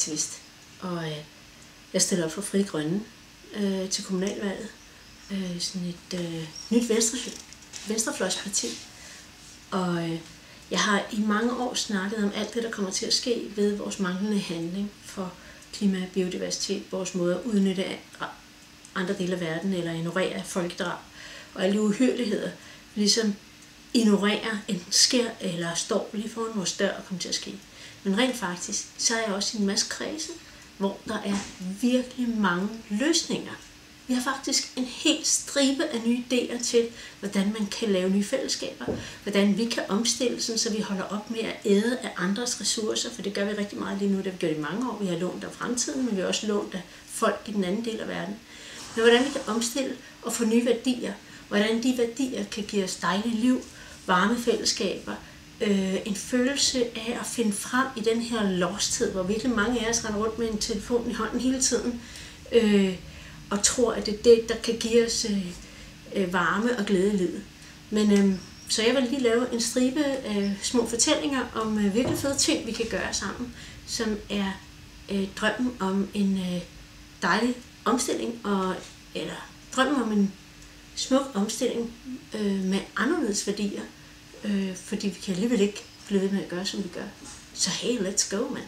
aktivist, og jeg stiller op for Frie Grønne til kommunalvalget. Sådan et nyt venstrefløjsparti. Og jeg har i mange år snakket om alt det, der kommer til at ske ved vores manglende handling for klima og biodiversitet, vores måde at udnytte andre dele af verden eller ignorere folkedrab og alle de uhyrligheder, ligesom ignorerer enten sker eller står lige foran vores dør og kommer til at ske. Men rent faktisk, så er jeg også i en masse kredse, hvor der er virkelig mange løsninger. Vi har faktisk en hel stribe af nye idéer til, hvordan man kan lave nye fællesskaber, hvordan vi kan omstille, så vi holder op med at æde af andres ressourcer, for det gør vi rigtig meget lige nu, det har vi gjort i mange år. Vi har lånt af fremtiden, men vi har også lånt af folk i den anden del af verden. Men hvordan vi kan omstille og få nye værdier, hvordan de værdier kan give os dejligt liv, varme fællesskaber, en følelse af at finde frem i den her losthed, hvor virkelig mange af os render rundt med en telefon i hånden hele tiden, og tror, at det er det, der kan give os varme og glæde i livet. Men så jeg vil lige lave en stribe små fortællinger om virkelig fede ting, vi kan gøre sammen, som er drømmen om en dejlig omstilling, eller drømmen om en smuk omstilling med anderledes værdier, fordi vi kan alligevel ikke blive ved med at gøre, som vi gør. Så hey, let's go, man!